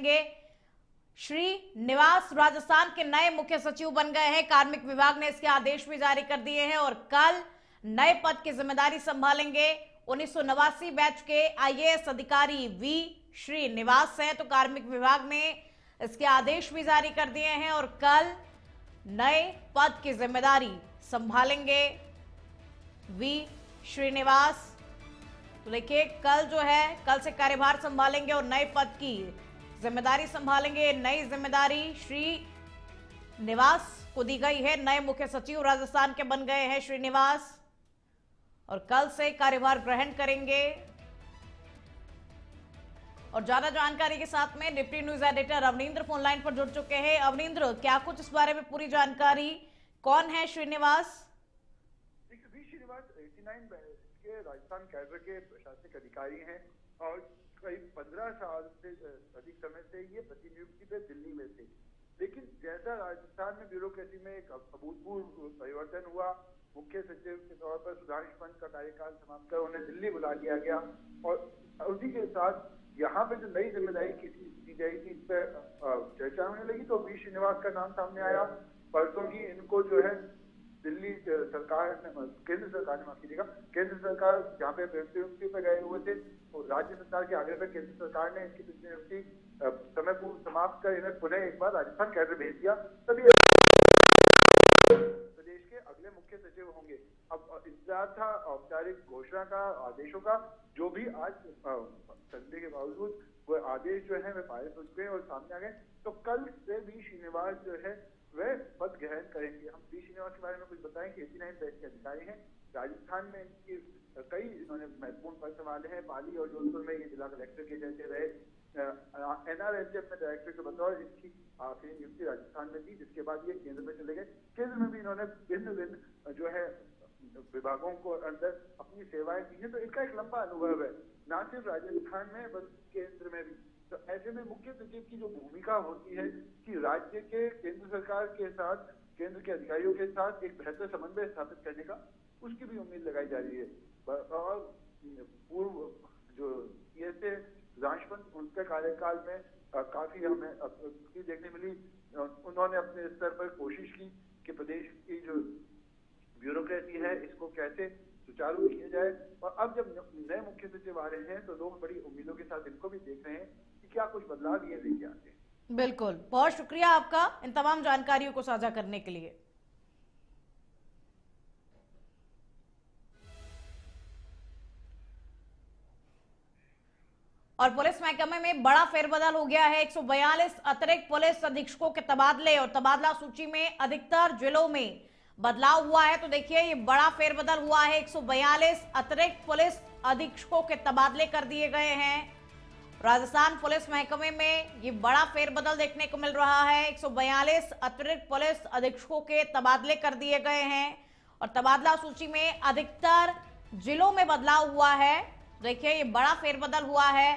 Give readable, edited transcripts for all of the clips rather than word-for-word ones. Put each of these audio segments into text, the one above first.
संभालेंगे। श्री निवास राजस्थान के नए मुख्य सचिव बन गए हैं। कार्मिक विभाग ने इसके आदेश भी जारी कर दिए हैं और कल नए पद की जिम्मेदारी संभालेंगे। 1989 बैच के आईएएस अधिकारी वी श्रीनिवास हैं। तो कार्मिक विभाग ने इसके आदेश भी जारी कर दिए हैं और कल नए पद की जिम्मेदारी संभालेंगे वी श्रीनिवास। तो देखिए कल जो है, कल से कार्यभार संभालेंगे और नए पद की जिम्मेदारी संभालेंगे। नई जिम्मेदारी श्री निवास को दी गई है। नए मुख्य सचिव राजस्थान के बन गए हैं श्रीनिवास और कल से कार्यभार ग्रहण करेंगे। और ज्यादा जानकारी के साथ में deputy news editor Avanindra phone line पर जुड़ चुके हैं। अवनिंद्र, क्या कुछ इस बारे में पूरी जानकारी, कौन है श्रीनिवास? श्रीनिवास 89 बैच के राजस्थान कैडर के प्रशासनिक अधिकारी हैं और करीब 15 साल से अधिक समय से ये प्रतिनियुक्ति पे दिल्ली में थे। लेकिन जैसा राजस्थान में ब्यूरोक्रेसी में एक अभूतपूर्व परिवर्तन हुआ, मुख्य सचिव के तौर पर सुधांशु पंत का कार्यकाल समाप्त कर उन्हें दिल्ली बुला लिया गया और उसी के साथ यहाँ पे जो नई जिम्मेदारी किसी दी गई थी इस पर चर्चा होने लगी। तो वी श्रीनिवास का नाम सामने आया। परसों ही इनको जो है दिल्ली सरकार ने, केंद्र सरकार ने, माफ कीजिएगा, केंद्र सरकार जहाँ पे प्रतिनियुक्ति पे गए हुए थे और राज्य सरकार के आग्रह पर केंद्र सरकार ने इसकी प्रतिनियुक्ति समय पूर्व समाप्त कर इन्हें पुनः एक बार राजस्थान कैडर भेज दिया। तभी प्रदेश के अगले मुख्य सचिव होंगे। अब इंतजार था औपचारिक घोषणा का, आदेशों का, जो भी आज संडे के बावजूद वो आदेश जो है वे पारित हो चुके हैं और सामने आ गए। तो कल से वी श्रीनिवास जो है वह पद ग्रहण करेंगे। हम वी श्रीनिवास के बारे में कुछ बताएं कि 89 बैच के अधिकारी हैं। राजस्थान में इनकी कई इन्होंने महत्वपूर्ण पद संभाले हैं। पाली और जोधपुर में ये जिला कलेक्टर के जैसे रहे। एनआरएचएफ में डायरेक्टर के बतौर इनकी आखिरी नियुक्ति राजस्थान में थी, जिसके बाद ये केंद्र में चले गए। केंद्र में भी इन्होंने भिन्न भिन्न जो है विभागों को अंदर अपनी सेवाएं दी हैं। तो इनका एक लंबा अनुभव है, ना सिर्फ राजस्थान में बल्कि केंद्र में भी। तो ऐसे में मुख्य सचिव की जो भूमिका होती है कि राज्य के केंद्र सरकार के साथ, केंद्र के अधिकारियों के साथ एक बेहतर समन्वय स्थापित करने का, उसकी भी उम्मीद लगाई जा रही है। और पूर्व जो ये थे सुधांशु पंत, उनके कार्यकाल में काफी हमें देखने मिली। उन्होंने अपने स्तर पर कोशिश की कि प्रदेश की जो ब्यूरोक्रेसी है इसको कैसे सुचारू किया जाए। और अब जब नए मुख्य सचिव आ रहे हैं तो लोग बड़ी उम्मीदों के साथ इनको भी देख रहे हैं कि क्या कुछ बदलाव ये लेके आते हैं। बिल्कुल, बहुत शुक्रिया आपका इन तमाम जानकारियों को साझा करने के लिए। और पुलिस महकमे में बड़ा फेरबदल हो गया है। 142 अतिरिक्त पुलिस अधीक्षकों के तबादले और तबादला सूची में अधिकतर जिलों में बदलाव हुआ है। तो देखिए ये बड़ा फेरबदल हुआ है। 142 अतिरिक्त पुलिस अधीक्षकों के तबादले कर दिए गए हैं। राजस्थान पुलिस महकमे में ये बड़ा फेरबदल देखने को मिल रहा है। 142 अतिरिक्त पुलिस अधीक्षकों के तबादले कर दिए गए हैं और तबादला सूची में अधिकतर जिलों में बदलाव हुआ है। देखिए ये बड़ा फेरबदल हुआ है।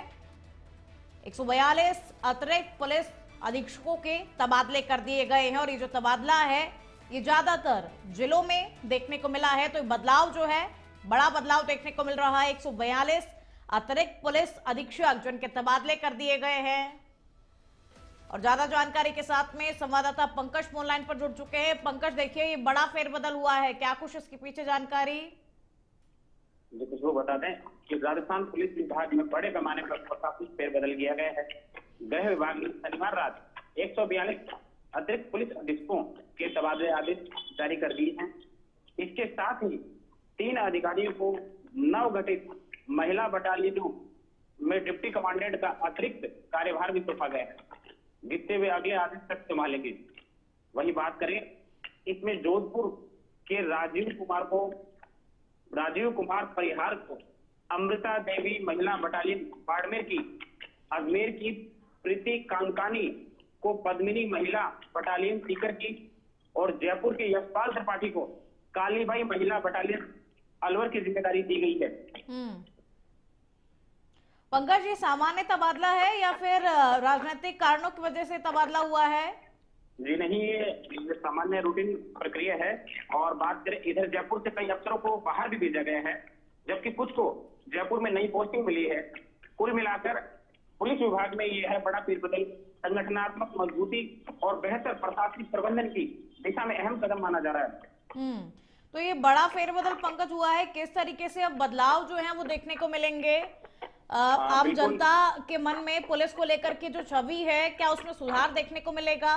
142 अतिरिक्त पुलिस अधीक्षकों के तबादले कर दिए गए हैं और ये जो तबादला है ये ज्यादातर जिलों में देखने को मिला है। तो बदलाव जो है, बड़ा बदलाव देखने को मिल रहा है। 142 अतिरिक्त पुलिस अधीक्षक जिनके तबादले कर दिए गए हैं। और ज्यादा जानकारी के साथ में संवाददाता पंकज फोन लाइन पर जुड़ चुके हैं। पंकज, देखिए ये बड़ा फेरबदल हुआ है, क्या कुछ इसके पीछे जानकारी? जो कुछ वो बता दें कि राजस्थान पुलिस विभाग में बड़े पैमाने पर काफी फेरबदल किया गया है। गृह विभाग ने शनिवार रात 142 अतिरिक्त पुलिस अधीक्षकों के तबादले आदेश जारी कर दिए हैं। इसके साथ ही 3 अधिकारियों को नवगठित महिला बटालियनों में डिप्टी कमांडेंट का अतिरिक्त कार्यभार भी सौंपा गया है, जिससे वे अगले आदेश तक संभालेंगे। वही बात करें, इसमें जोधपुर के राजीव कुमार परिहार को अमृता देवी महिला बटालियन बाड़मेर की, अजमेर की प्रीति कांकानी को पद्मिनी महिला बटालियन सीकर की और जयपुर के यशपाल त्रिपाठी को कालीबाई महिला बटालियन अलवर की जिम्मेदारी दी गई है। पंकज, ये सामान्य तबादला है या फिर राजनीतिक कारणों की वजह से तबादला हुआ है? जी नहीं, ये सामान्य रूटीन प्रक्रिया है। और बात करें, इधर जयपुर से कई अफसरों को बाहर भी भेजा गया है, जबकि कुछ को जयपुर में नई पोस्टिंग मिली है। कुल मिलाकर पुलिस विभाग में ये है बड़ा फेरबदल, संगठनात्मक मजबूती और बेहतर प्रशासनिक प्रबंधन की दिशा में अहम कदम माना जा रहा है। तो ये बड़ा फेरबदल पंकज हुआ है, किस तरीके से अब बदलाव जो है वो देखने को मिलेंगे? आम बिल्कुल। जनता के मन में पुलिस को लेकर के जो छवि है, क्या उसमें सुधार देखने को मिलेगा?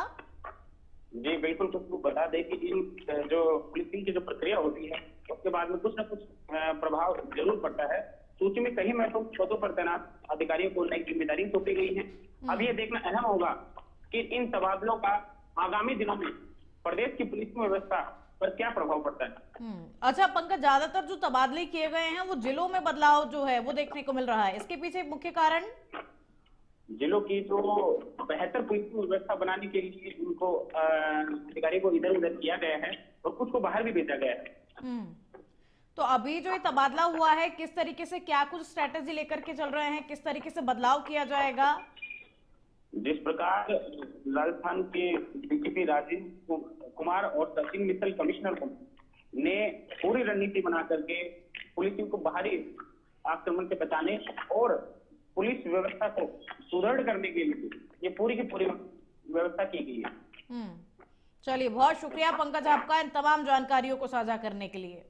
जी बिल्कुल, कुछ बता दें कि इन जो पुलिसिंग की जो प्रक्रिया होती है उसके बाद में कुछ ना कुछ प्रभाव जरूर पड़ता है। सूची में कई महत्वपूर्ण पदों पर तैनात अधिकारियों को नई जिम्मेदारी सौंपी गई है। अब ये देखना अहम होगा कि इन तबादलों का आगामी दिनों में प्रदेश की पुलिस व्यवस्था पर क्या प्रभाव पड़ता है। अच्छा पंकज, ज्यादातर जो तबादले किए गए हैं वो जिलों में बदलाव जो है वो देखने को मिल रहा है, इसके पीछे मुख्य कारण? जिलों की जो बेहतर पुलिस व्यवस्था बनाने के लिए उनको अधिकारियों को इधर उधर किया गया है और कुछ को बाहर भी भेजा गया है। तो अभी जो ये तबादला हुआ है, किस तरीके से क्या कुछ स्ट्रेटेजी लेकर के चल रहे हैं, किस तरीके से बदलाव किया जाएगा? जिस प्रकार राजस्थान के डीजीपी राजीव कुमार और सचिन मित्तल कमिश्नर ने पूरी रणनीति बना करके पुलिस को बाहरी आक्रमण से बचाने और पुलिस व्यवस्था को सुदृढ़ करने के लिए ये पूरी की पूरी व्यवस्था की गई है। चलिए, बहुत शुक्रिया पंकज आपका इन तमाम जानकारियों को साझा करने के लिए।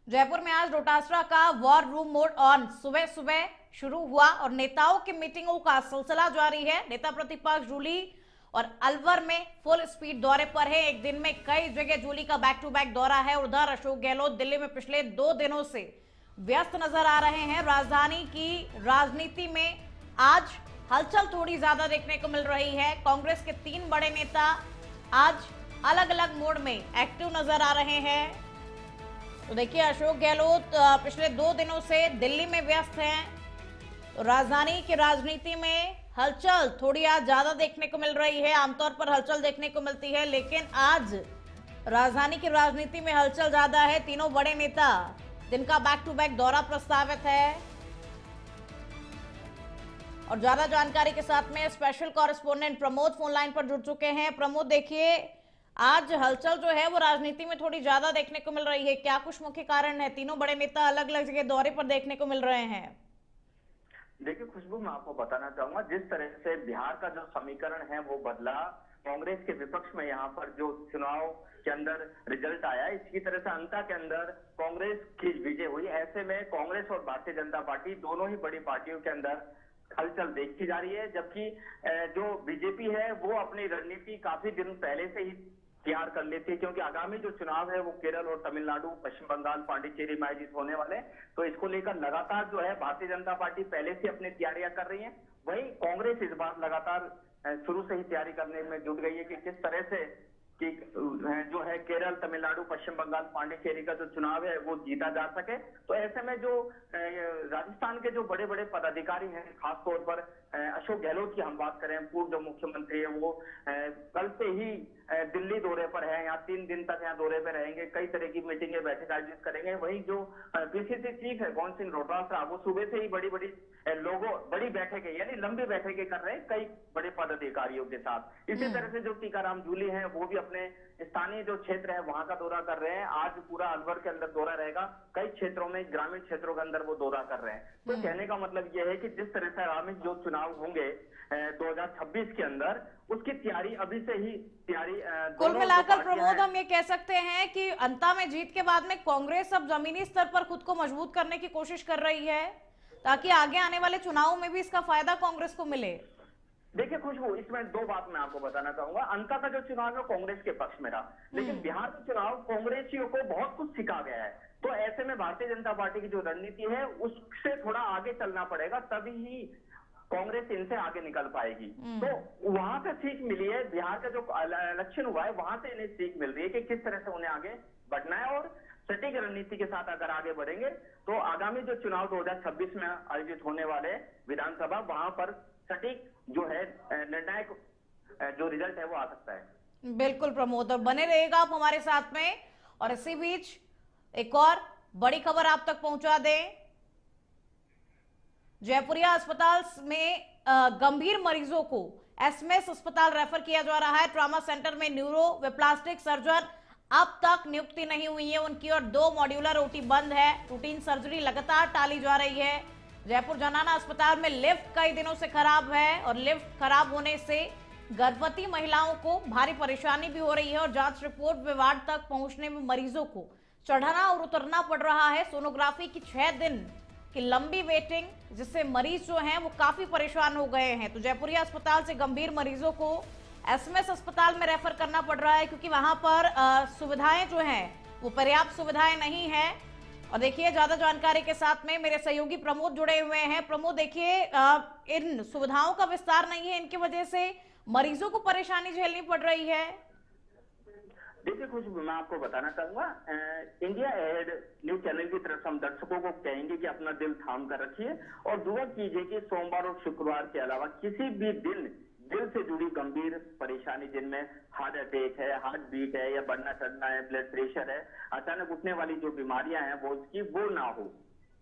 जयपुर में आज डोटासरा का वॉर रूम मोड ऑन सुबह सुबह शुरू हुआ और नेताओं की मीटिंगों का सिलसिला जारी है। नेता प्रतिपक्ष जूली और अलवर में फुल स्पीड दौरे पर है। एक दिन में कई जगह जूली का बैक टू बैक दौरा है। उधर अशोक गहलोत दिल्ली में पिछले 2 दिनों से व्यस्त नजर आ रहे हैं। राजधानी की राजनीति में आज हलचल थोड़ी ज्यादा देखने को मिल रही है। कांग्रेस के 3 बड़े नेता आज अलग अलग मोड में एक्टिव नजर आ रहे हैं। तो देखिए, अशोक गहलोत पिछले 2 दिनों से दिल्ली में व्यस्त हैं। तो राजधानी की राजनीति में हलचल थोड़ी आज ज्यादा देखने को मिल रही है। आमतौर पर हलचल देखने को मिलती है, लेकिन आज राजधानी की राजनीति में हलचल ज्यादा है। तीनों बड़े नेता जिनका बैक टू बैक दौरा प्रस्तावित है। और ज्यादा जानकारी के साथ में special correspondent Pramod phone line पर जुड़ चुके हैं। प्रमोद, देखिए आज हलचल जो है वो राजनीति में थोड़ी ज्यादा देखने को मिल रही है, क्या कुछ मुख्य कारण है? तीनों बड़े नेता अलग अलग जगह दौरे पर देखने को मिल रहे हैं। देखिए खुशबू, मैं आपको बताना चाहूंगा, जिस तरह से बिहार का जो समीकरण है वो बदला, कांग्रेस के विपक्ष में यहाँ पर जो चुनाव के अंदर रिजल्ट आया, इसी तरह से अंता के अंदर कांग्रेस की विजय हुई। ऐसे में कांग्रेस और भारतीय जनता पार्टी दोनों ही बड़ी पार्टियों के अंदर हलचल देखी जा रही है। जबकि जो बीजेपी है वो अपनी रणनीति काफी दिन पहले से ही तैयार कर लेती है, क्योंकि आगामी जो चुनाव है वो केरल और तमिलनाडु, पश्चिम बंगाल, पांडिचेरी में आयोजित होने वाले, तो इसको लेकर लगातार जो है भारतीय जनता पार्टी पहले से अपनी तैयारियां कर रही है। वहीं कांग्रेस इस बार लगातार शुरू से ही तैयारी करने में जुट गई है कि किस तरह से कि जो है केरल, तमिलनाडु, पश्चिम बंगाल, पांडिचेरी का जो चुनाव है वो जीता जा सके। तो ऐसे में जो राजस्थान के जो बड़े बड़े पदाधिकारी हैं, खासतौर पर अशोक गहलोत की हम बात करें, पूर्व जो मुख्यमंत्री है, वो कल से ही दिल्ली दौरे पर है। यहाँ 3 दिन तक यहाँ दौरे पर रहेंगे, कई तरह की मीटिंगें, बैठक आयोजित करेंगे। वहीं जो पीसीसी चीफ है कौन सिंह डोटासरा, वो सुबह से ही बड़ी बड़ी बैठकें यानी लंबी बैठकें कर रहे हैं कई बड़े पदाधिकारियों के साथ। इसी तरह से जो टीकाराम जूली हैं वो भी अपने स्थानीय जो क्षेत्र है वहां का दौरा कर रहे हैं। आज पूरा अलवर के अंदर दौरा रहेगा, कई क्षेत्रों में, ग्रामीण क्षेत्रों के अंदर वो दौरा कर रहे हैं। तो कहने का मतलब यह है कि जिस तरह से आगामी जो चुनाव होंगे 2026 के अंदर, उसकी तैयारी अभी से ही कुल मिलाकर प्रमोद, हम ये कह सकते हैं कि अंता में जीत के बाद में कांग्रेस अब जमीनी स्तर पर खुद को मजबूत करने की कोशिश कर रही है, ताकि आगे आने वाले चुनावों में भी इसका फायदा कांग्रेस को मिले। देखिए खुशबू, इसमें 2 बात मैं आपको बताना चाहूंगा। अंता का जो चुनाव है कांग्रेस के पक्ष में रहा, लेकिन बिहार का चुनाव कांग्रेसियों को बहुत कुछ सिखा गया है। तो ऐसे में भारतीय जनता पार्टी की जो रणनीति है उससे थोड़ा आगे चलना पड़ेगा, तभी ही कांग्रेस इनसे आगे निकल पाएगी। तो वहां से सीख मिली है, बिहार का जो इलेक्शन हुआ है वहां से इन्हें सीख मिल रही है कि किस तरह से उन्हें आगे बढ़ना है। और सटीक रणनीति के साथ अगर आगे बढ़ेंगे तो आगामी जो चुनाव 2026 में आयोजित होने वाले विधानसभा, वहां पर सटीक जो है निर्णायक जो रिजल्ट है वो आ सकता है। बिल्कुल प्रमोद, और बने रहेगा आप हमारे साथ में। और इसी बीच एक और बड़ी खबर आप तक पहुंचा दें। जयपुरिया अस्पताल में गंभीर मरीजों को एसएमएस अस्पताल रेफर किया जा रहा है। ट्रॉमा सेंटर में न्यूरो व प्लास्टिक सर्जन अब तक नियुक्ति नहीं हुई है उनकी, और 2 मॉड्यूलर ओटी बंद है। रूटीन सर्जरी लगातार टाली जा रही है। जयपुर जनाना अस्पताल में लिफ्ट कई दिनों से खराब है, और लिफ्ट खराब होने से गर्भवती महिलाओं को भारी परेशानी भी हो रही है, और जांच रिपोर्ट विवाद तक पहुंचने में मरीजों को चढ़ना और उतरना पड़ रहा है। सोनोग्राफी की 6 दिन की लंबी वेटिंग, जिससे मरीज जो हैं वो काफी परेशान हो गए हैं। तो जयपुरिया अस्पताल से गंभीर मरीजों को एसएमएस अस्पताल में रेफर करना पड़ रहा है, क्योंकि वहां पर सुविधाएं जो हैं वो पर्याप्त सुविधाएं नहीं है। और देखिए, ज्यादा जानकारी के साथ में मेरे सहयोगी प्रमोद जुड़े हुए हैं। प्रमोद, देखिए, इन सुविधाओं का विस्तार नहीं है, इनकी वजह से मरीजों को परेशानी झेलनी पड़ रही है। देखिए खुशबू, मैं आपको बताना चाहूंगा, इंडिया एड न्यूज चैनल की तरफ से हम दर्शकों को कहेंगे कि अपना दिल थाम कर रखिए और दुआ कीजिए कि सोमवार और शुक्रवार के अलावा किसी भी दिन दिल से जुड़ी गंभीर परेशानी, जिनमें हार्ट अटैक है, हार्ट बीट है, या बढ़ना चढ़ना है, ब्लड प्रेशर है, अचानक उठने वाली जो बीमारियां हैं वो ना हो।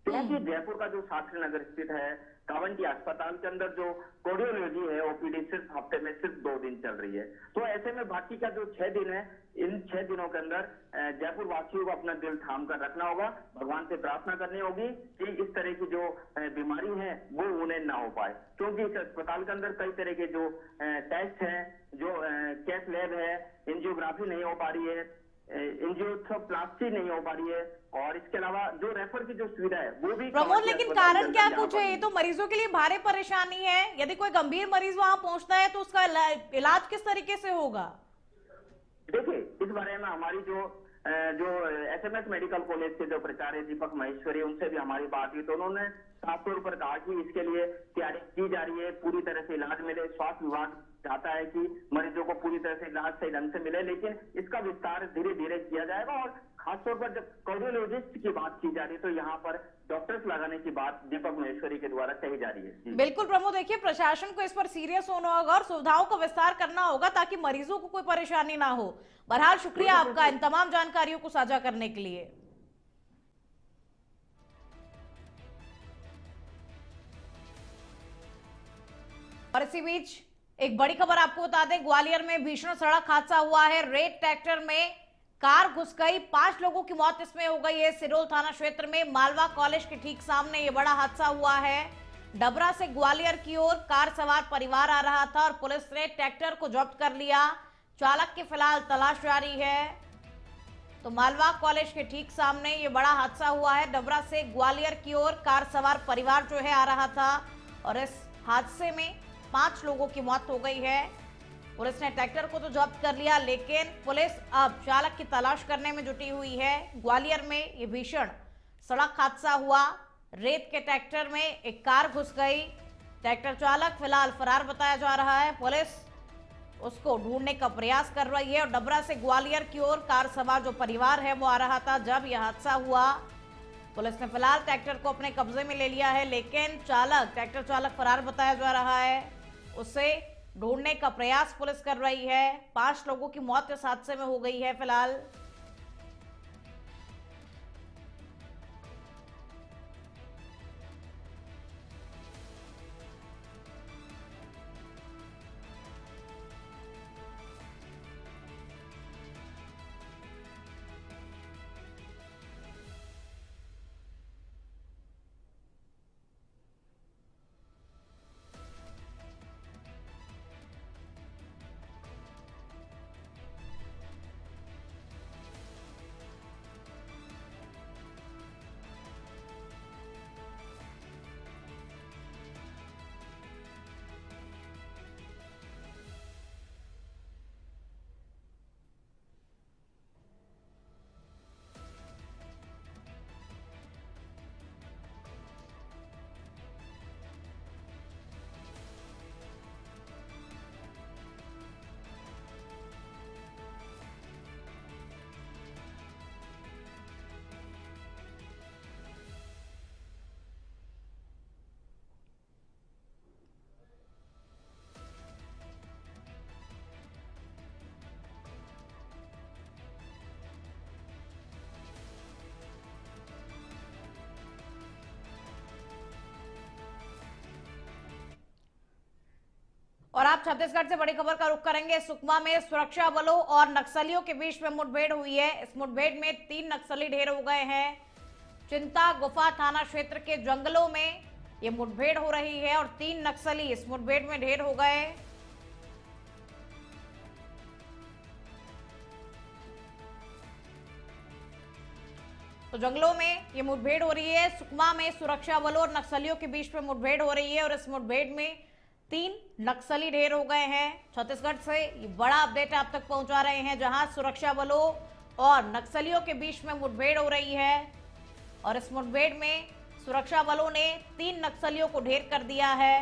क्योंकि जयपुर का जो शास्त्री नगर स्थित है कावंटी अस्पताल के अंदर जो कार्डियोलॉजी है ओपीडी सिर्फ हफ्ते में सिर्फ 2 दिन चल रही है। तो ऐसे में बाकी का जो 6 दिन है, इन 6 दिनों के अंदर जयपुर वासियों को अपना दिल थाम कर रखना होगा, भगवान से प्रार्थना करनी होगी कि इस तरह की जो बीमारी है वो उन्हें ना हो पाए। क्योंकि इस अस्पताल के अंदर कई तरह के जो टेस्ट हैं, जो कैथ लैब है, एंजियोग्राफी नहीं हो पा रही है, एंजियोप्लास्टी नहीं हो पा रही है, और इसके अलावा जो रेफर की जो सुविधा है वो भी। प्रमोद, लेकिन कारण क्या कुछ है? ये तो मरीजों के लिए भारी परेशानी है। यदि कोई गंभीर मरीज वहां पहुंचता है तो उसका इलाज किस तरीके से होगा? देखिए, इस बारे में हमारी जो एसएमएस मेडिकल कॉलेज के जो प्राचार्य दीपक महेश्वरी, उनसे भी हमारी बात हुई तो उन्होंने साफ तौर पर कहा कि इसके लिए तैयारी की जा रही है, पूरी तरह से इलाज मिले। स्वास्थ्य विभाग चाहता है कि मरीजों को पूरी तरह से इलाज सही ढंग से मिले, लेकिन इसका विस्तार धीरे धीरे किया जाएगा। और खासतौर पर जब कार्डियोलॉजिस्ट की बात की जा रही है तो यहाँ पर डॉक्टर्स लगाने की बात दीपक महेश्वरी के द्वारा कही जा रही है। बिल्कुल प्रमोद, देखिए, प्रशासन को इस पर सीरियस होना होगा और सुविधाओं का विस्तार करना होगा ताकि मरीजों को कोई परेशानी ना हो। बहरहाल शुक्रिया आपका इन तमाम जानकारियों को साझा करने के लिए। और इसी बीच एक बड़ी खबर आपको बता दें, ग्वालियर में भीषण सड़क हादसा हुआ है। रेत ट्रैक्टर में कार घुस गई, 5 लोगों की मौत इसमें हो गई है। सिरोल थाना क्षेत्र में मालवा कॉलेज के ठीक सामने ये बड़ा हादसा हुआ है। डबरा से ग्वालियर की ओर कार सवार परिवार आ रहा था और पुलिस ने ट्रैक्टर को जब्त कर लिया। चालक की फिलहाल तलाश जारी है। तो मालवा कॉलेज के ठीक सामने ये बड़ा हादसा हुआ है। डबरा से ग्वालियर की ओर कार सवार परिवार जो है आ रहा था, और इस हादसे में 5 लोगों की मौत हो गई है। पुलिस ने ट्रैक्टर को तो जब्त कर लिया, लेकिन पुलिस अब चालक की तलाश करने में जुटी हुई है। ग्वालियर में ये भीषण सड़क हादसा हुआ। रेत के ट्रैक्टर में एक कार घुस गई। ट्रैक्टर चालक फिलहाल फरार बताया जा रहा है। पुलिस उसको ढूंढने का प्रयास कर रही है। और डबरा से ग्वालियर की ओर कार सवार जो परिवार है वो आ रहा था जब यह हादसा हुआ। पुलिस ने फिलहाल ट्रैक्टर को अपने कब्जे में ले लिया है, लेकिन ट्रैक्टर चालक फरार बताया जा रहा है। उसे ढूंढने का प्रयास पुलिस कर रही है। 5 लोगों की मौत इस हादसे में हो गई है फिलहाल। आप छत्तीसगढ़ से बड़ी खबर का रुख करेंगे। सुकमा में सुरक्षा बलों और नक्सलियों के बीच में मुठभेड़ हुई है। इस मुठभेड़ में 3 नक्सली ढेर हो गए हैं। चिंता गुफा थाना क्षेत्र के जंगलों में ये मुठभेड़ हो रही है और 3 नक्सली इस मुठभेड़ में ढेर हो गए। तो जंगलों में ये मुठभेड़ हो रही है। सुकमा में सुरक्षा बलों और नक्सलियों के बीच में मुठभेड़ हो रही है और इस मुठभेड़ में 3 नक्सली ढेर हो गए हैं। छत्तीसगढ़ से ये बड़ा अपडेट आप तक पहुंचा रहे हैं, जहां सुरक्षा बलों और नक्सलियों के बीच में मुठभेड़ हो रही है और इस मुठभेड़ में सुरक्षा बलों ने 3 नक्सलियों को ढेर कर दिया है।